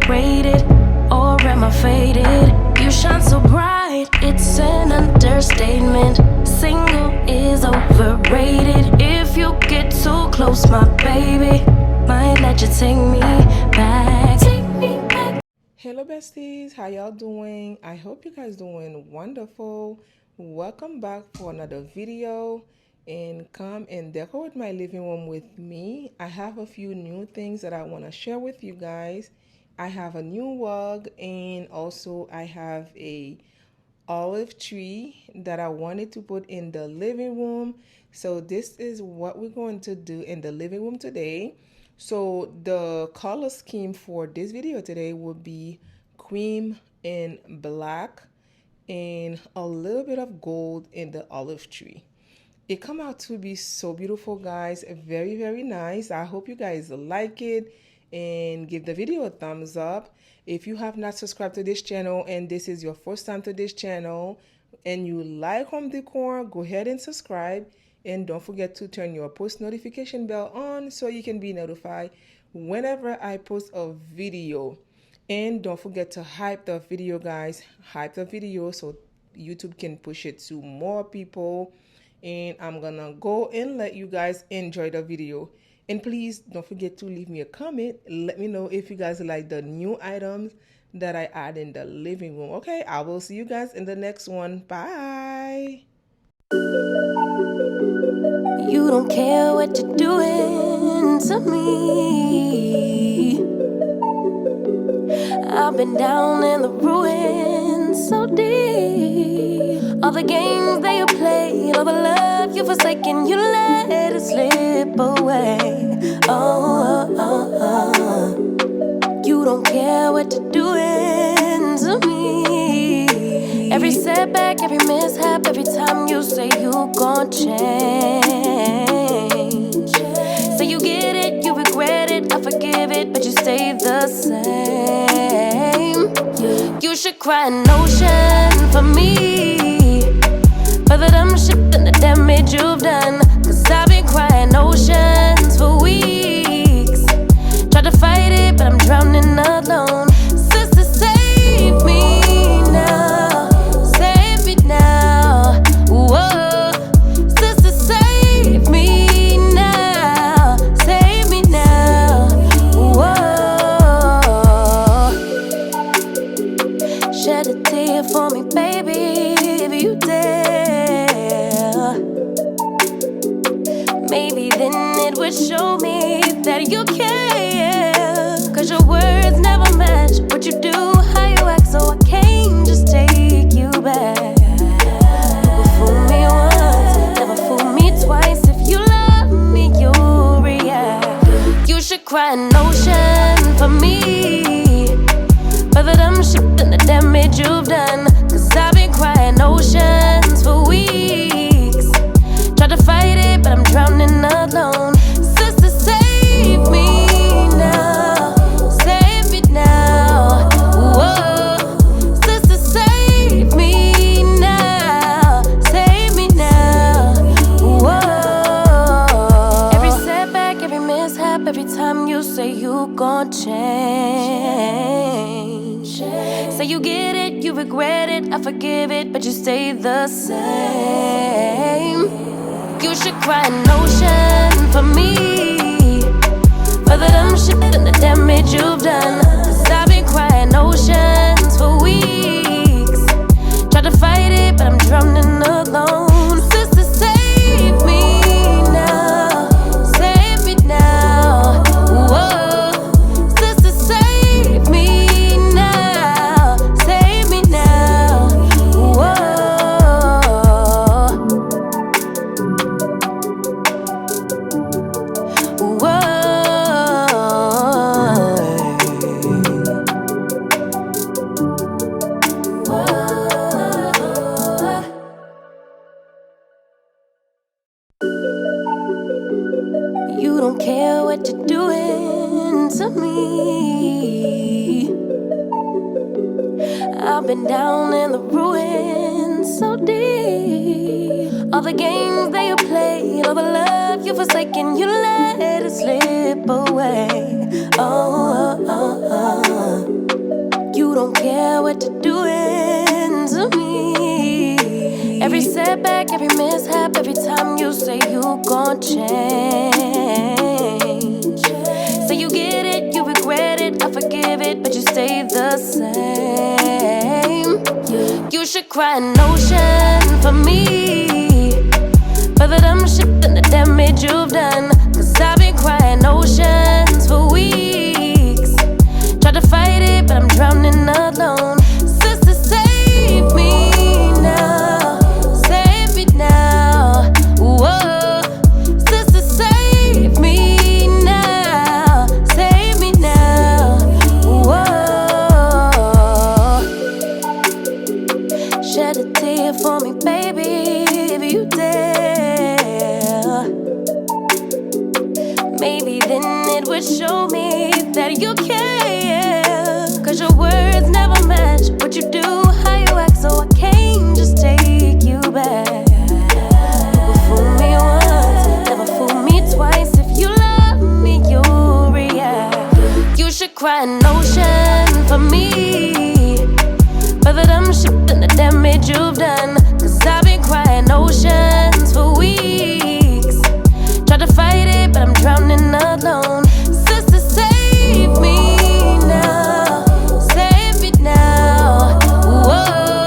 overrated, or am I faded? You shine so bright, it's an understatement. Single is overrated. If you get too close, my baby might let you take me back. Take me back. Hello besties, how y'all doing? I hope you guys doing wonderful. Welcome back for another video, and come and decorate my living room with me. I have a few new things that I want to share with you guys. I have a new rug, and also I have a olive tree that I wanted to put in the living room. So this is what we're going to do in the living room today. So the color scheme for this video today will be cream and black and a little bit of gold in the olive tree. It come out to be so beautiful, guys. Very nice. I hope you guys like it and give the video a thumbs up. If you have not subscribed to this channel and this is your first time to this channel and you like home decor, go ahead and subscribe. And don't forget to turn your post notification bell on so you can be notified whenever I post a video. And don't forget to hype the video, guys. Hype the video so YouTube can push it to more people. And I'm gonna go and let you guys enjoy the video. And please don't forget to leave me a comment. Let me know if you guys like the new items that I add in the living room. Okay, I will see you guys in the next one. Bye. You don't care what you're doing to me. I've been down in the ruins so deep. All the games that you played, all the love you forsaken, you let it slip away. You don't care what you're doing to me. Every setback, every mishap, every time you say you gon' change. Say you get it, you regret it, I forgive it, but you stay the same. You should cry an ocean for me, for the dumb shit and the damage you've done. Cause I've been crying oceans for weeks. Tried to fight it, but I'm drowning alone. Sister, save me now. Save me now. Whoa. Sister, save me now. Save me now. Whoa. Shed a tear for me, baby, if you dare. Maybe then it would show me that you care. Cause your words never match what you do, how you act, so I can't just take you back. You fool me once, never fool me twice. If you love me, you'll react. You should cry an ocean for me, for the dumb shit and the damage you've done. Cause I've been crying oceans for weeks. Tried to fight it, but I'm drowning alone. Sister, save me now. Save me now. Whoa. Sister, save me now. Save me now. Whoa. Every setback, every mishap, every time you say you gon' change. Say you get it, you regret it, I forgive it, but you stay the same. You should cry an ocean for me, for the dumb shit and the damage you've done. Cause I've been crying oceans for weeks. Tried to fight it, but I'm drowning alone. Sister, save me now. Save me now. Whoa. Sister, save me now. Save me now. Whoa. You don't care what you're doing to me. I've been down in the ruins in so deep. All the games that you played, all the love you forsaken, you let it slip away. You don't care what you're doing to me. Every setback, every mishap, every time you say you gon' change. Say you get it, you regret it, I forgive it, but you stay the same. You should cry an ocean for me, for the dumb shit and the damage you've done. Cause I've been crying oceans for weeks. Tried to fight it, but I'm drowning alone. Sister, save me now. Save me now. Whoa. Sister, save me now. Save me now. Whoa. Shed a tear for me, baby, if you dare. Maybe then it would show me that you care. Cause your words never match what you do, how you act, so I can't just take you back. You fool me once, never fool me twice. If you love me, you'll react. You should cry an ocean for me, for the dumb shit and the damage you've done. Cause I've been crying oceans for weeks. Tried to fight it, but I'm drowning alone. Sister, save me now. Save me now. Whoa.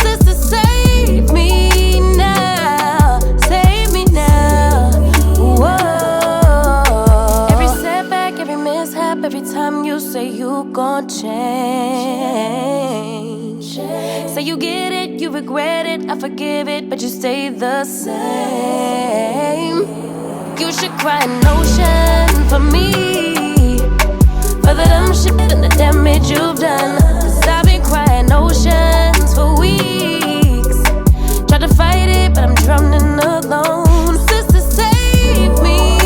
Sister, save me now. Save me now. Whoa. Every setback, every mishap, every time you say you gon' change. Say you get it, you regret it, I forgive it, but you stay the same. You should cry an ocean for me, for the dumb shit and the damage you've done. Cause I've been crying oceans for weeks. Tried to fight it, but I'm drowning alone. Sister, save me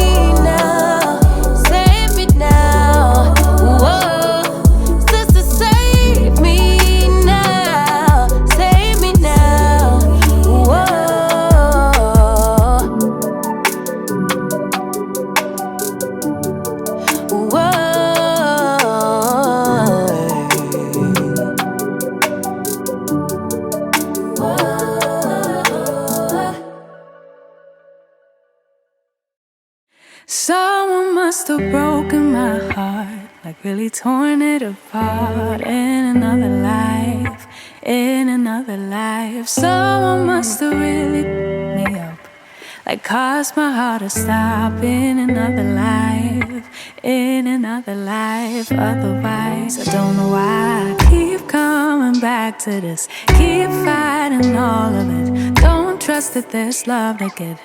now. Save me now. Whoa. Sister, save me now. Save me now. Whoa. Someone must have broken my heart, like really torn it apart. In another life, in another life. Someone must have really picked me up, like caused my heart to stop. In another life, in another life. Otherwise, I don't know why I keep coming back to this. Keep fighting all of it. Don't trust that there's love to get.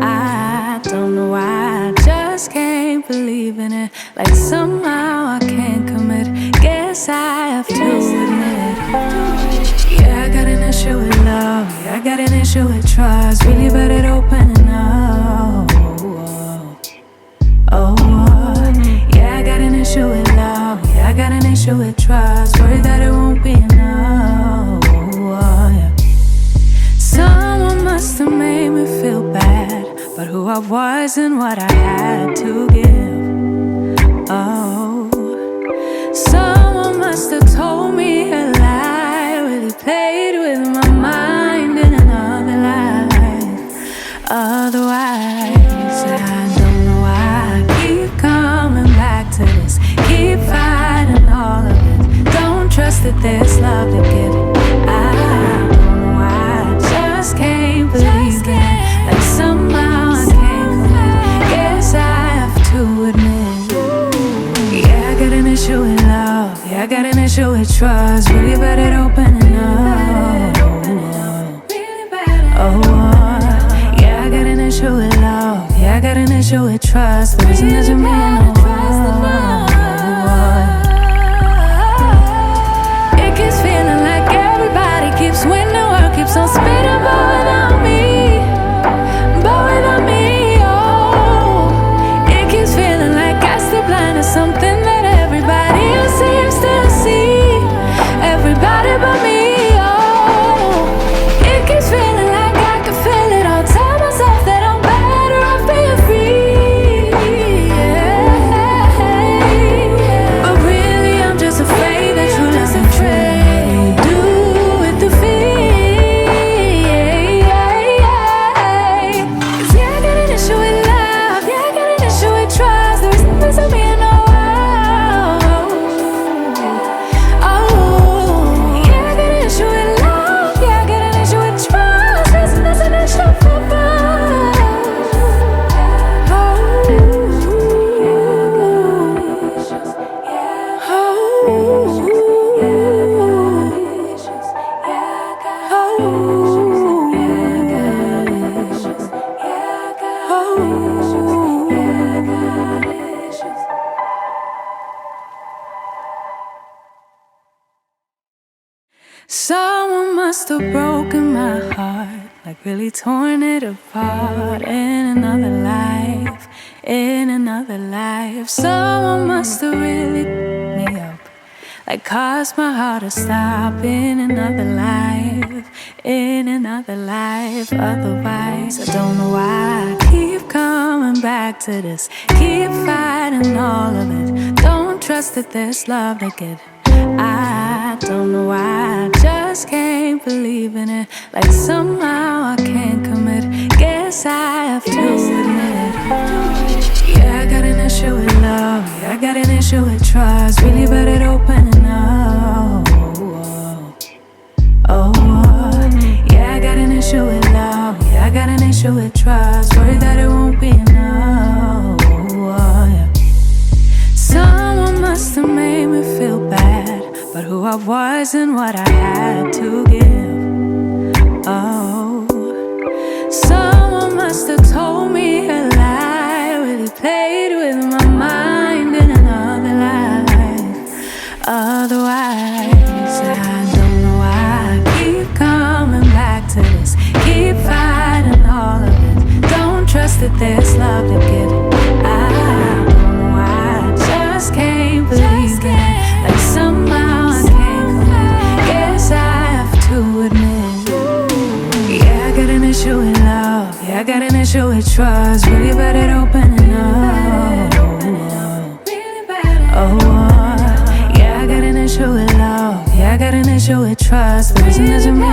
I don't know why I just can't believe in it. Like somehow I can't commit. Guess I have to admit. Yeah, I got an issue with love. Yeah, I got an issue with trust. Really bad at opening up. Yeah, I got an issue with love. Yeah, I got an issue with trust. Worried that it won't be enough. Yeah. Someone must have made me feel bad about who I was and what I had to give. Oh, someone must have told me a lie, really played with my mind in another life. Otherwise, I don't know why I keep coming back to this. Keep fighting all of it. Don't trust that there's love to give. I don't know why I just can't believe it. Like somehow I can't commit. Guess I have to admit. Yeah, I got an issue with love. Yeah, I got an issue with trust. Really bad at opening up. Yeah, I got an issue with love. Yeah, I got an issue with trust. The reason that you mean no. It keeps feeling like everybody keeps winning. The world keeps on spinning, but without me. But without me, oh. It keeps feeling like I stay blind to something that everybody else seems to see. Everybody but me, oh. Someone must have broken my heart, like really torn it apart in another life, in another life. Someone must have really picked me up, like caused my heart to stop in another life, in another life. Otherwise, I don't know why I keep coming back to this, keep fighting all of it. Don't trust that there's love to get. I don't know why, I just can't believe in it. Like somehow I can't commit. Guess I have to admit. Yeah, I got an issue with love. Yeah, I got an issue with trust. Really bad at opening up. Yeah, I got an issue with love. Yeah, I got an issue with trust. Worried that it won't be enough. Yeah. Someone must have made me feel bad about who I was and what I had to give. Oh, someone must have told me a lie, really played with my mind in another life. Otherwise, I don't know why I keep coming back to this, keep fighting all of it. Don't trust that there's love to get. I don't know why, I just can't believe it. Like somehow I can't commit. Guess I have to admit. Yeah, I got an issue with love. Yeah, I got an issue with trust. Really bad at opening up. Yeah, I got an issue with love. Yeah, I got an issue with trust. But isn't that to me?